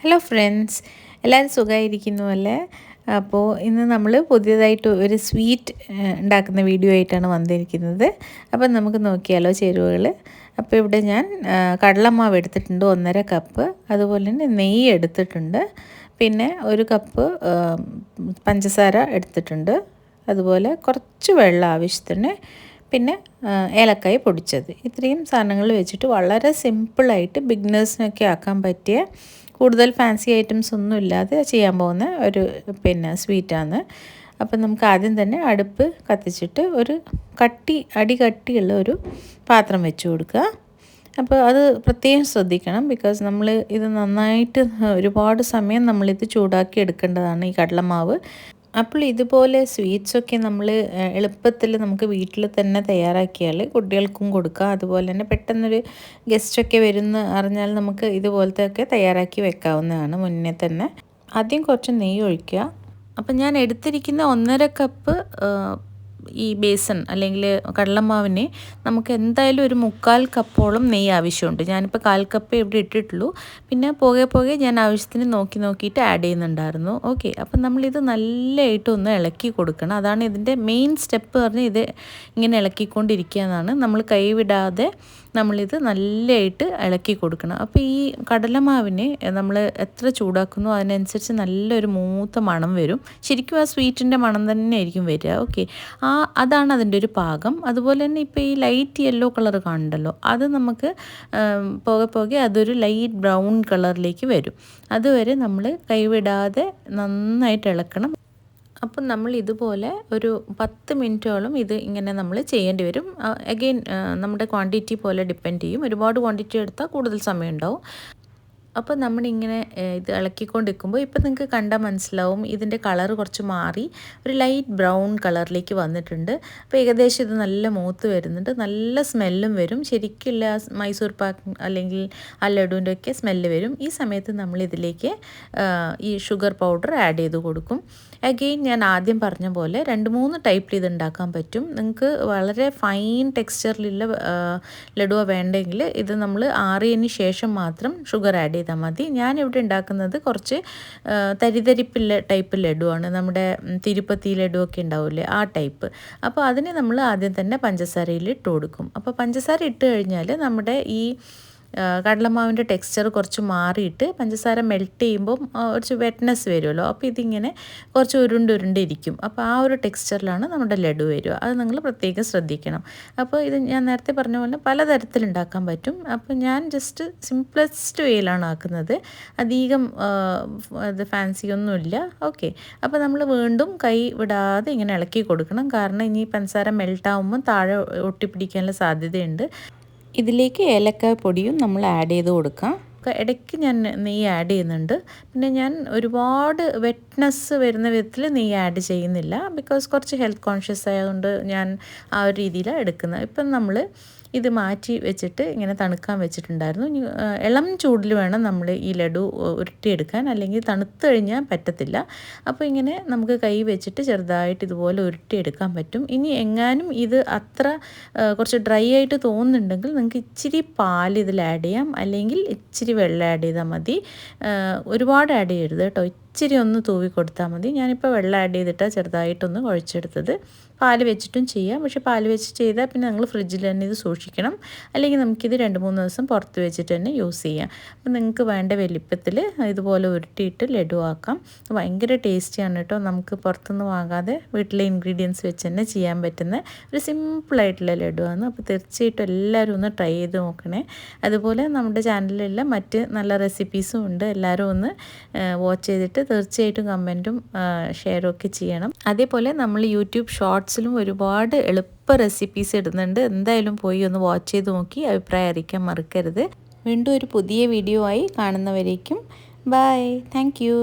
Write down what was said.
Hello friends, എല്ലാവരും സുഖമായിരിക്കുന്നു അല്ലേ? അപ്പോൾ ഇന്ന് നമ്മൾ പുതിയതായിട്ട് ഒരു സ്വീറ്റ് ഉണ്ടാക്കുന്ന വീഡിയോ ആയിട്ടാണ് വന്നിരിക്കുന്നത്. അപ്പം നമുക്ക് നോക്കിയാലോ ചേരുവകൾ. അപ്പോൾ ഇവിടെ ഞാൻ കടലമാവ് എടുത്തിട്ടുണ്ട് 1.5 കപ്പ്, അതുപോലെ തന്നെ നെയ്യ് എടുത്തിട്ടുണ്ട്, പിന്നെ 1 കപ്പ് പഞ്ചസാര എടുത്തിട്ടുണ്ട്, അതുപോലെ കുറച്ച് വെള്ളം ആവശ്യത്തിന്, പിന്നെ ഏലക്കായ പൊടിച്ചത്. ഇത്രയും സാധനങ്ങൾ വെച്ചിട്ട് വളരെ സിമ്പിളായിട്ട് ബിഗിനേഴ്സിനൊക്കെ ആക്കാൻ പറ്റിയ, കൂടുതൽ ഫാൻസി ഐറ്റംസ് ഒന്നും ഇല്ലാതെ ചെയ്യാൻ പോകുന്ന ഒരു സ്വീറ്റാണ്. അപ്പം നമുക്ക് ആദ്യം തന്നെ അടുപ്പ് കത്തിച്ചിട്ട് ഒരു അടി കട്ടിയുള്ള ഒരു പാത്രം വെച്ച് കൊടുക്കുക. അപ്പോൾ അത് പ്രത്യേകം ശ്രദ്ധിക്കണം, ബിക്കോസ് നമ്മൾ ഇത് നന്നായിട്ട് ഒരുപാട് സമയം നമ്മളിത് ചൂടാക്കി എടുക്കേണ്ടതാണ് ഈ കടലമാവ്. അപ്പോൾ ഇതുപോലെ സ്വീറ്റ്സൊക്കെ നമ്മൾ എളുപ്പത്തിൽ നമുക്ക് വീട്ടിൽ തന്നെ തയ്യാറാക്കിയാൽ കുട്ടികൾക്കും കൊടുക്കാം. അതുപോലെ തന്നെ പെട്ടെന്നൊരു ഗസ്റ്റൊക്കെ വരുന്ന അറിഞ്ഞാൽ നമുക്ക് ഇതുപോലത്തെ ഒക്കെ തയ്യാറാക്കി വെക്കാവുന്നതാണ് മുന്നേ തന്നെ. ആദ്യം കുറച്ച് നെയ്യ് ഒഴിക്കുക. അപ്പം ഞാൻ എടുത്തിരിക്കുന്ന 1.5 കപ്പ് ഈ ബേസൺ അല്ലെങ്കിൽ കടലമാവിന് നമുക്ക് എന്തായാലും ഒരു 3/4 കപ്പോളം നെയ്യ് ആവശ്യമുണ്ട്. ഞാനിപ്പോൾ 1/4 കപ്പ് ഇവിടെ ഇട്ടിട്ടുള്ളൂ. പിന്നെ പോകെ ഞാൻ ആവശ്യത്തിന് നോക്കിയിട്ട് ആഡ് ചെയ്യുന്നുണ്ടായിരുന്നു. ഓക്കെ, അപ്പം നമ്മളിത് നല്ലതായിട്ട് ഒന്ന് ഇളക്കി കൊടുക്കണം. അതാണ് ഇതിൻ്റെ മെയിൻ സ്റ്റെപ്പ് പറഞ്ഞാൽ, ഇത് ഇങ്ങനെ ഇളക്കിക്കൊണ്ടിരിക്കുക എന്നാണ്. നമ്മൾ കൈവിടാതെ നമ്മളിത് നല്ലതായിട്ട് ഇളക്കി കൊടുക്കണം. അപ്പോൾ ഈ കടലമാവിന് നമ്മൾ എത്ര ചൂടാക്കുന്നോ അതിനനുസരിച്ച് നല്ലൊരു മൂത്ത മണം വരും. ശരിക്കും ആ സ്വീറ്റിൻ്റെ മണം തന്നെ ആയിരിക്കും വരിക. ഓക്കെ, അതാണ് അതിൻ്റെ ഒരു പാകം. അതുപോലെ തന്നെ ഇപ്പോൾ ഈ ലൈറ്റ് യെല്ലോ കളർ കാണുന്നുണ്ടല്ലോ, അത് നമുക്ക് പോകെ അതൊരു ലൈറ്റ് ബ്രൗൺ കളറിലേക്ക് വരും. അതുവരെ നമ്മൾ കൈവിടാതെ നന്നായിട്ട് ഇളക്കണം. അപ്പം നമ്മൾ ഇതുപോലെ ഒരു 10 മിനിറ്റോളം ഇത് ഇങ്ങനെ നമ്മൾ ചെയ്യേണ്ടി വരും. അഗെയിൻ നമ്മുടെ ക്വാണ്ടിറ്റി പോലെ ഡിപ്പെൻഡ് ചെയ്യും. ഒരുപാട് ക്വാണ്ടിറ്റി എടുത്താൽ കൂടുതൽ സമയം ഉണ്ടാവും. അപ്പോൾ നമ്മളിങ്ങനെ ഇത് ഇളക്കിക്കൊണ്ടിരിക്കുമ്പോൾ ഇപ്പം നിങ്ങൾക്ക് കണ്ടാൽ മനസ്സിലാവും ഇതിൻ്റെ കളർ കുറച്ച് മാറി ഒരു ലൈറ്റ് ബ്രൗൺ കളറിലേക്ക് വന്നിട്ടുണ്ട്. അപ്പോൾ ഏകദേശം ഇത് നല്ല മൂത്ത് വരുന്നുണ്ട്, നല്ല സ്മെല്ലും വരും. ശരിക്കുള്ള മൈസൂർ പാക്ക് അല്ലെങ്കിൽ ആ ലഡുവിൻ്റെ ഒക്കെ സ്മെല്ല് വരും. ഈ സമയത്ത് നമ്മളിതിലേക്ക് ഈ ഷുഗർ പൗഡർ ആഡ് ചെയ്ത് കൊടുക്കും. അഗെയിൻ ഞാൻ ആദ്യം പറഞ്ഞ പോലെ 2-3 ടൈപ്പിൽ ഇത് ഉണ്ടാക്കാൻ പറ്റും. നിങ്ങൾക്ക് വളരെ ഫൈൻ ടെക്സ്ചറിലുള്ള ലഡുവ വേണ്ടെങ്കിൽ ഇത് നമ്മൾ ആറിയതിന് ശേഷം മാത്രം ഷുഗർ ആഡ് ചെയ്താൽ മതി. ഞാനിവിടെ ഉണ്ടാക്കുന്നത് കുറച്ച് തരിതരിപ്പുള്ള ടൈപ്പ് ലഡുവാണ്. നമ്മുടെ തിരുപ്പതി ലഡുവൊക്കെ ഉണ്ടാവില്ലേ, ആ ടൈപ്പ്. അപ്പോൾ അതിന് നമ്മൾ ആദ്യം തന്നെ പഞ്ചസാരയിൽ ഇട്ട് കൊടുക്കും. അപ്പോൾ പഞ്ചസാര ഇട്ട് കഴിഞ്ഞാൽ നമ്മുടെ ഈ കടലമാവിൻ്റെ ടെക്സ്ചർ കുറച്ച് മാറിയിട്ട് പഞ്ചസാര മെൽറ്റ് ചെയ്യുമ്പോൾ കുറച്ച് വെറ്റ്നെസ് വരുമല്ലോ. അപ്പോൾ ഇതിങ്ങനെ കുറച്ച് ഉരുണ്ടിരിക്കും. അപ്പോൾ ആ ഒരു ടെക്സ്ചറിലാണ് നമ്മുടെ ലഡു വരിക. അത് നിങ്ങൾ പ്രത്യേകം ശ്രദ്ധിക്കണം. അപ്പോൾ ഇത് ഞാൻ നേരത്തെ പറഞ്ഞ പോലെ പലതരത്തിൽ ഉണ്ടാക്കാൻ പറ്റും. അപ്പോൾ ഞാൻ ജസ്റ്റ് സിംപ്ലസ്റ്റ് വേയിലാണ് ആക്കുന്നത്. അധികം അത് ഫാൻസി ഒന്നുമില്ല. ഓക്കെ, അപ്പോൾ നമ്മൾ വീണ്ടും കൈ വിടാതെ ഇങ്ങനെ ഇളക്കി കൊടുക്കണം. കാരണം ഇനി പഞ്ചസാര മെൽട്ടാവുമ്പോൾ താഴെ ഒട്ടിപ്പിടിക്കാനുള്ള സാധ്യതയുണ്ട്. ഇതിലേക്ക് ഏലക്കായ പൊടിയും നമ്മൾ ആഡ് ചെയ്ത് കൊടുക്കാം. ഇടയ്ക്ക് ഞാൻ നെയ്യ് ആഡ് ചെയ്യുന്നുണ്ട്. പിന്നെ ഞാൻ ഒരുപാട് വെറ്റ്നെസ് വരുന്ന വിധത്തിൽ നെയ്യ് ആഡ് ചെയ്യുന്നില്ല, ബിക്കോസ് കുറച്ച് ഹെൽത്ത് കോൺഷ്യസ് ആയതുകൊണ്ട് ഞാൻ ആ ഒരു രീതിയിലാണ് എടുക്കുന്നത്. ഇപ്പം നമ്മൾ ഇത് മാറ്റി വെച്ചിട്ട് ഇങ്ങനെ തണുക്കാൻ വെച്ചിട്ടുണ്ടായിരുന്നു. ഇളം ചൂടിൽ വേണം നമ്മൾ ഈ ലഡു ഉരുട്ടിയെടുക്കാൻ, അല്ലെങ്കിൽ തണുത്ത് കഴിഞ്ഞാൽ പറ്റത്തില്ല. അപ്പോൾ ഇങ്ങനെ നമുക്ക് കൈ വെച്ചിട്ട് ചെറുതായിട്ട് ഇതുപോലെ ഉരുട്ടിയെടുക്കാൻ പറ്റും. ഇനി എങ്ങാനും ഇത് അത്ര കുറച്ച് ഡ്രൈ ആയിട്ട് തോന്നുന്നുണ്ടെങ്കിൽ നിങ്ങൾക്ക് ഇച്ചിരി പാൽ ഇതിൽ ആഡ് ചെയ്യാം, അല്ലെങ്കിൽ ഇച്ചിരി വെള്ളം ആഡ് ചെയ്താൽ മതി. ഒരുപാട് ആഡ് ചെയ്യരുത് കേട്ടോ, ഇച്ചിരി ഒന്ന് തൂവി കൊടുത്താൽ മതി. ഞാനിപ്പോൾ വെള്ളം ആഡ് ചെയ്തിട്ടാണ് ചെറുതായിട്ടൊന്ന് കുഴച്ചെടുത്തത്. പാൽ വെച്ചിട്ടും ചെയ്യാം, പക്ഷേ പാൽ വെച്ച് ചെയ്താൽ പിന്നെ നിങ്ങൾ ഫ്രിഡ്ജിൽ തന്നെ ഇത് സൂക്ഷിക്കണം, അല്ലെങ്കിൽ നമുക്കിത് 2-3 ദിവസം പുറത്ത് വെച്ചിട്ട് തന്നെ യൂസ് ചെയ്യാം. അപ്പം നിങ്ങൾക്ക് വേണ്ട വലിപ്പത്തിൽ ഇതുപോലെ ഉരുട്ടിയിട്ട് ലഡു ആക്കാം. ഭയങ്കര ടേസ്റ്റിയാണ് കേട്ടോ. നമുക്ക് പുറത്തുനിന്ന് വാങ്ങാതെ വീട്ടിലെ ഇൻഗ്രീഡിയൻസ് വെച്ച് തന്നെ ചെയ്യാൻ പറ്റുന്ന ഒരു സിമ്പിളായിട്ടുള്ള ലഡുവാണ്. അപ്പോൾ തീർച്ചയായിട്ടും എല്ലാവരും ഒന്ന് ട്രൈ ചെയ്ത് നോക്കണേ. അതുപോലെ നമ്മുടെ ചാനലിലെല്ലാം മറ്റ് നല്ല റെസിപ്പീസും ഉണ്ട്. എല്ലാവരും ഒന്ന് വാച്ച് ചെയ്തിട്ട് തീർച്ചയായിട്ടും കമൻറ്റും ഷെയറും ഒക്കെ ചെയ്യണം. അതേപോലെ നമ്മൾ യൂട്യൂബ് ഷോർട്സിലും ഒരുപാട് എളുപ്പ റെസിപ്പീസ് ഇടുന്നുണ്ട്. എന്തായാലും പോയി ഒന്ന് വാച്ച് ചെയ്ത് നോക്കി അഭിപ്രായം അറിയിക്കാൻ മറക്കരുത്. വീണ്ടും ഒരു പുതിയ വീഡിയോ ആയി കാണുന്നവരേക്കും ബൈ. Thank you.